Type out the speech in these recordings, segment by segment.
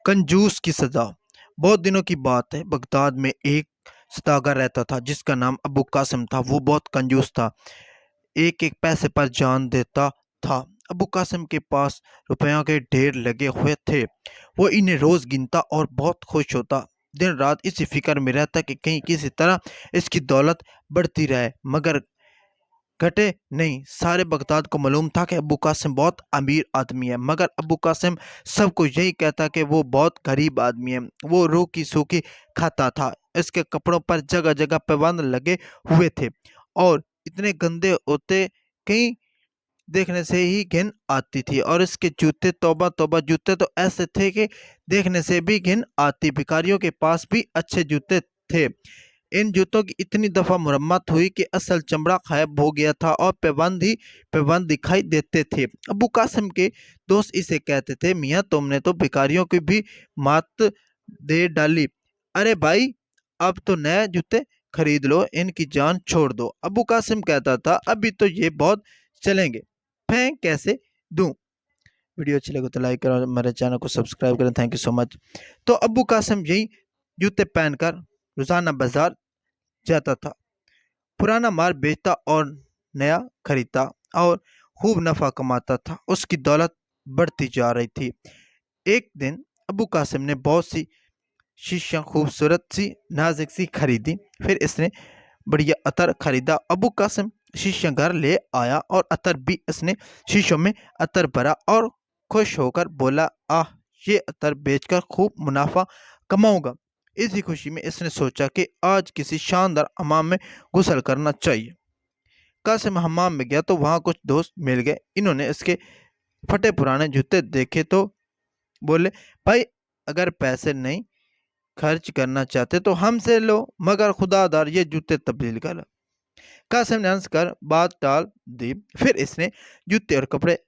कंजूस की सजा। बहुत दिनों की बात है, बगदाद में एक सौदागर रहता था जिसका नाम अबू कासिम था। वो बहुत कंजूस था, एक एक पैसे पर जान देता था। अबू कासिम के पास रुपयों के ढेर लगे हुए थे। वो इन्हें रोज गिनता और बहुत खुश होता। दिन रात इसी फिक्र में रहता कि कहीं किसी तरह इसकी दौलत बढ़ती रहे मगर घटे नहीं। सारे बगदाद को मालूम था कि अबू कासिम बहुत अमीर आदमी है, मगर अबू कासिम सबको यही कहता कि वो बहुत गरीब आदमी है। वो रूखी सूखी खाता था, इसके कपड़ों पर जगह जगह पैबंद लगे हुए थे और इतने गंदे होते कहीं देखने से ही घिन आती थी। और इसके जूते, तौबा तौबा, जूते तो ऐसे थे कि देखने से भी घिन आती। भिखारियों के पास भी अच्छे जूते थे। इन जूतों की इतनी दफा मुरम्मत हुई कि असल चमड़ा गायब हो गया था और पैबंद ही पैबंद दिखाई देते थे। अबू कासिम के दोस्त इसे कहते थे, मियाँ तुमने तो भिखारियों की भी मात दे डाली। अरे भाई, अब तो नए जूते खरीद लो, इनकी जान छोड़ दो। अबू कासिम कहता था, अभी तो ये बहुत चलेंगे, फेंक कैसे दूं। वीडियो अच्छी लगे तो लाइक करें, हमारे चैनल को सब्सक्राइब करें। Thank you so much. तो अबू कासिम यही जूते पहनकर रोजाना बाजार जाता था, पुराना माल बेचता और नया खरीदता और खूब नफा कमाता था। उसकी दौलत बढ़ती जा रही थी। एक दिन अबू कासिम ने बहुत सी शीशियाँ खूबसूरत सी नाजुक सी खरीदी। फिर इसने बढ़िया अतर खरीदा। अबू कासिम शीशियाँ घर ले आया और अतर भी इसने शीशों में अतर भरा और खुश होकर बोला, आह, ये अतर बेचकर खूब मुनाफा कमाऊंगा। इसी खुशी में इसने सोचा कि आज किसी शानदार हमाम में गुसल करना चाहिए। कासिम हमाम में गया तो वहां कुछ दोस्त मिल गए। इन्होंने इसके फटे पुराने जूते देखे तो बोले, भाई, अगर पैसे नहीं खर्च करना चाहते तो हमसे लो, मगर खुदादार ये जूते तब्दील कर। कासिम ने हंसकर बात टाल दी। फिर इसने जूते और कपड़े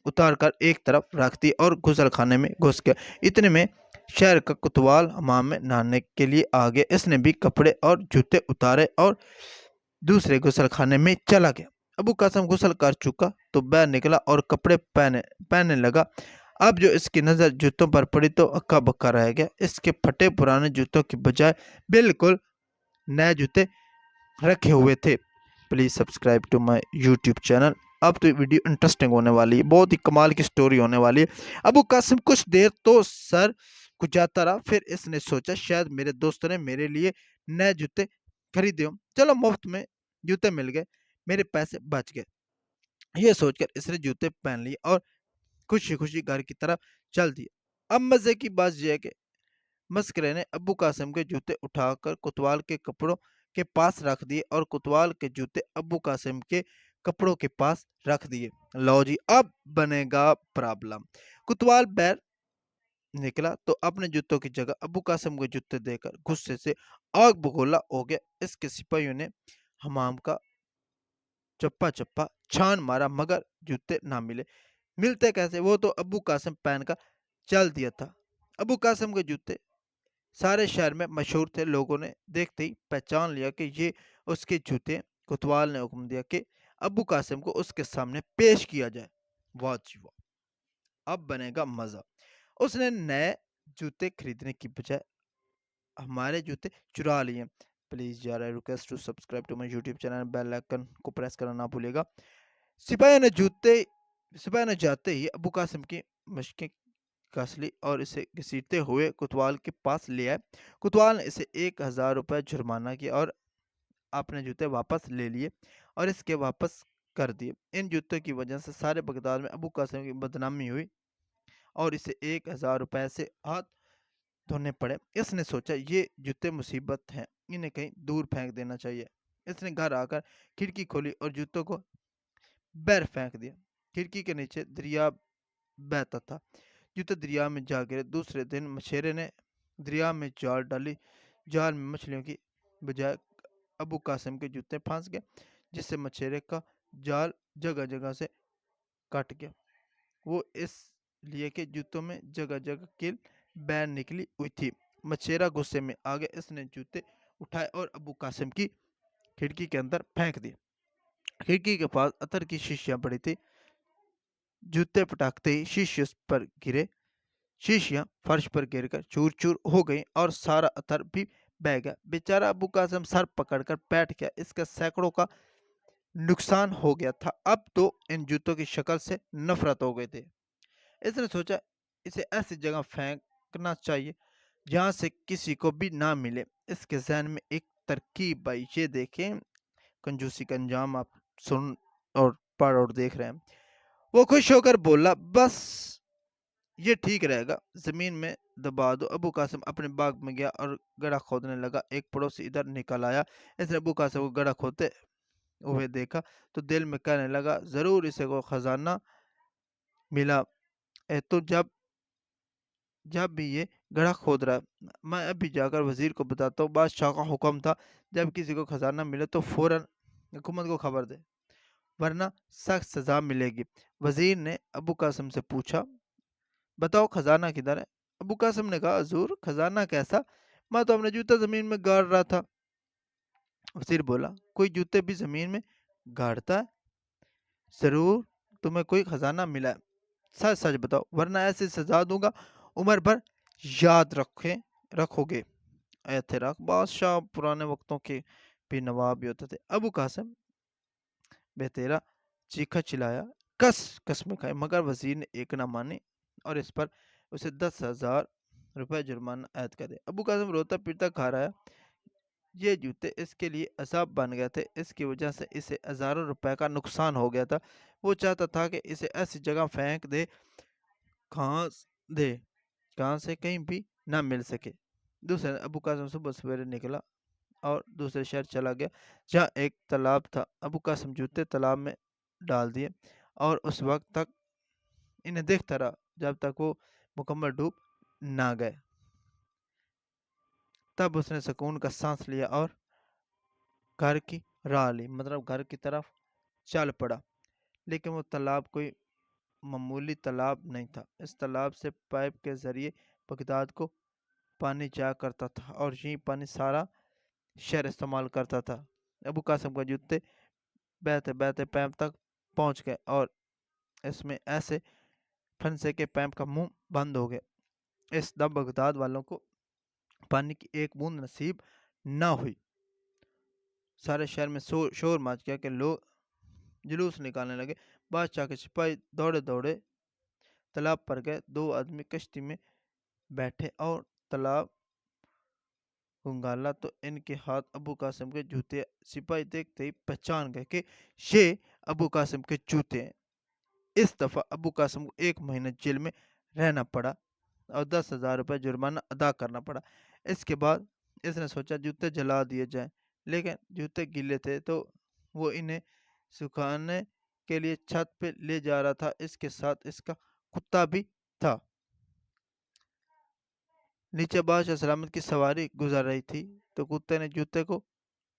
उतार कर एक तरफ रख दी और गुसल खाने में घुस गया। इतने में शहर का कोतवाल हमाम में नहाने के लिए आ गया। इसने भी कपड़े और जूते उतारे और दूसरे गुसल खाने में चला गया। अबू कासिम गुसल कर चुका तो बाहर निकला और कपड़े पहने पहनने लगा। अब जो इसकी नज़र जूतों पर पड़ी तो अक्का बक्का रह गया। इसके फटे पुराने जूतों की बजाय बिल्कुल नए जूते रखे हुए थे। Please subscribe to my YouTube channel. अब तो वीडियो इंटरेस्टिंग होने वाली है, बहुत ही कमाल की स्टोरी होने वाली है। अबू कासिम कुछ देर तो सर खुजाता रहा। फिर इसने सोचा, शायद मेरे दोस्तों ने मेरे लिए नए जूते खरीदे हों। चलो, मुफ्त में जूते मिल गए, मेरे पैसे बच गए। ये सोचकर इसने जूते पहन लिए और खुशी खुशी घर की तरफ चल दिया। अब मजे की बात यह है कि मस्करे ने अबू कासिम के जूते उठाकर कोतवाल के कपड़ों के पास रख दिए और कोतवाल के जूते अबू कासिम के कपड़ों के पास रख दिए। लो जी, अब बनेगा प्रॉब्लम। कोतवाल बैर निकला तो अपने जूतों की जगह अबू कासिम के जूते देकर गुस्से से आग बगोला हो गया। इसके सिपाहियों ने हमाम का चप्पा चप्पा छान मारा मगर जूते ना मिले। मिलते कैसे, वो तो अबू कासिम पहन का चल दिया था। अबू कासिम के जूते सारे शहर में मशहूर थे। लोगों ने देखते ही पहचान लिया कि ये उसके जूते। कोतवाल ने हुक्म दिया कि अबू कासिम को उसके सामने पेश किया जाए। वाह जी वाह, अब बनेगा मजा। उसने नए जूते खरीदने की बजाय हमारे जूते चुरा लिए। प्लीज यार, I request to subscribe to my YouTube channel, bell icon को प्रेस करना ना भूलिएगा। सिपाही ने जूते सिपाही ने जाते ही अबू कासिम की मशकें कस ली और इसे घसीटते हुए कोतवाल के पास ले आए। कोतवाल ने इसे 1000 रुपये जुर्माना किया और अपने जूते वापस ले लिए और इसके वापस कर दिए। इन जूतों की वजह से सारे बगदाद में अबू कासिम की बदनामी हुई और इसे 1000 रुपये से हाथ धोने पड़े। इसने सोचा, ये जूते मुसीबत हैं, इन्हें कहीं दूर फेंक देना चाहिए। इसने घर आकर खिड़की खोली और जूतों को बाहर फेंक दिया। खिड़की के नीचे दरिया बहता था। जूते दरिया में जा गिरे। दूसरे दिन मछेरे ने दरिया में जाल डाली। जाल में मछलियों की बजाय अबू कासिम के जूते फंस गए, जिससे मछेरे का जाल जगह जगह से कट गया। वो इसलिए कि जूतों में जगह जगह कील बैन निकली हुई थी। मछेरा गुस्से में आ गया। इसने जूते उठाए और अबू कासिम की खिड़की के अंदर फेंक दिए। खिड़की के पास अतर की शीशियां पड़ी थी। जूते पटाखते ही शीशे उस पर गिरे। शीशियां फर्श पर गिरकर चूर चूर हो गईं और सारा अतर भी बह गया। बेचारा अबू कासिम सर पकड़कर बैठ गया। इसका सैकड़ों का नुकसान हो गया था। अब तो इन जूतों की शक्ल से नफरत हो गई थी। इसने सोचा इसे ऐसी जगह फेंकना चाहिए जहां से किसी को भी ना मिले। इसके जहन में एक तरकीब आई। ये देखें कंजूसी का अंजाम आप सुन और पढ़ और देख रहे हैं। वो खुश होकर बोला, बस ये ठीक रहेगा, जमीन में दबा दो। अबू कासिम अपने बाग में गया और गड्ढा खोदने लगा। एक पड़ोसी इधर निकल आया। इसने अबू कासिम को गड्ढा खोदते हुए देखा तो दिल में कहने लगा, जरूर इसे कोई खजाना मिला है। तो जब जब भी ये गड्ढा खोद रहा है, मैं अभी जाकर वजीर को बताता हूँ। बादशाह का हुक्म था, जब किसी को खजाना मिले तो फौरन हुकूमत को खबर दे, वरना सख्त सजा मिलेगी। वजीर ने अबू कासिम से पूछा, बताओ खजाना किधर है? अबू कासिम ने कहा, हजूर खजाना कैसा, मैं तो अपने जूता जमीन में गाड़ रहा था। वजीर बोला, कोई जूते भी जमीन में गाड़ता है? जरूर तुम्हें कोई खजाना मिला है, सच सच बताओ, वरना ऐसी सजा दूंगा उम्र भर याद रखोगे। एतराक बादशाह पुराने वक्तों के भी नवाब भी होते थे। अबू कासिम बेतेरा चीखा चिल्लाया, कस कसमें खाए, मगर वजीर ने एक ना मानी और इस पर उसे 10,000 रुपए जुर्माना ऐद कर दिया। अबू कासिम रोता पीटता खा रहा है। ये जूते इसके लिए अजाब बन गए थे। इसकी वजह से इसे हजारों रुपए का नुकसान हो गया था। वो चाहता था कि इसे ऐसी जगह फेंक दे, कहाँ दे कहाँ से कहीं भी ना मिल सके। दूसरे दिन अबू कासिम सुबह सवेरे निकला और दूसरे शहर चला गया जहाँ एक तालाब था। अबू कासिम जूते तालाब में डाल दिए और उस वक्त तक इन्हें देखता रहा जब तक वो मुकम्मल डूब ना गए। तब उसने सुकून का सांस लिया और घर की राह ली, मतलब घर की तरफ चल पड़ा। लेकिन वो तालाब कोई मामूली तालाब नहीं था। इस तालाब से पाइप के जरिए बगदाद को पानी जाया करता था और यही पानी सारा शहर इस्तेमाल करता था। अबू कासिम का जूते बहते बहते पैप तक पहुंच गए और इसमें ऐसे फंसे के पैप का मुंह बंद हो गया। इस दम बगदाद वालों को पानी की एक बूंद नसीब ना हुई। सारे शहर में शोर मच गया कि लोग जुलूस निकालने लगे। बादशाह के सिपाही दौड़े दौड़े तालाब पर गए। दो आदमी कश्ती में बैठे और तालाब उंगाला तो इनके हाथ अबू कासिम के जूते। सिपाही देखते ही पहचान गए कि ये अबू कासिम के जूते हैं। इस दफा अबू कासिम को 1 महीने जेल में रहना पड़ा और 10,000 रुपये जुर्माना अदा करना पड़ा। इसके बाद इसने सोचा जूते जला दिए जाएं, लेकिन जूते गीले थे तो वो इन्हें सुखाने के लिए छत पे ले जा रहा था। इसके साथ इसका कुत्ता भी था। नीचे बादशाह सलामत की सवारी गुजर रही थी तो कुत्ते ने जूते को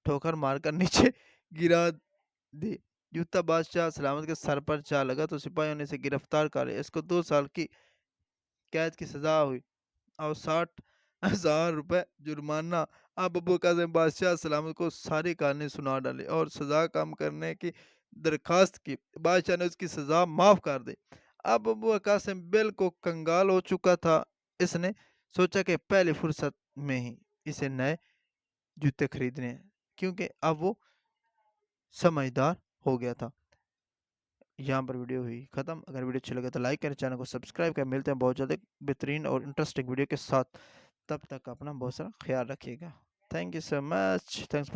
ठोकर मारकर नीचे गिरा दी। जूता बादशाह सलामत के सर पर जा लगा तो सिपाहियों ने इसे गिरफ्तार कर लिया। इसको 2 साल की कैद की सजा हुई और 60,000 रुपए जुर्माना। अब अबू कासिम बादशाह सलामत को सारी कहानी सुना डाली और सजा कम करने की दरखास्त की। बादशाह ने उसकी सजा माफ कर दी। अब अबू कासिम बिल्कुल कंगाल हो चुका था। इसने सोचा कि पहली फुर्सत में ही इसे नए जूते खरीदने हैं, क्योंकि अब वो समझदार हो गया था। यहाँ पर वीडियो हुई खत्म। अगर वीडियो अच्छा लगे तो लाइक करें, चैनल को सब्सक्राइब करें। मिलते हैं बहुत ज़्यादा बेहतरीन और इंटरेस्टिंग वीडियो के साथ। तब तक अपना बहुत सारा ख्याल रखिएगा। Thank you so much. Thanks for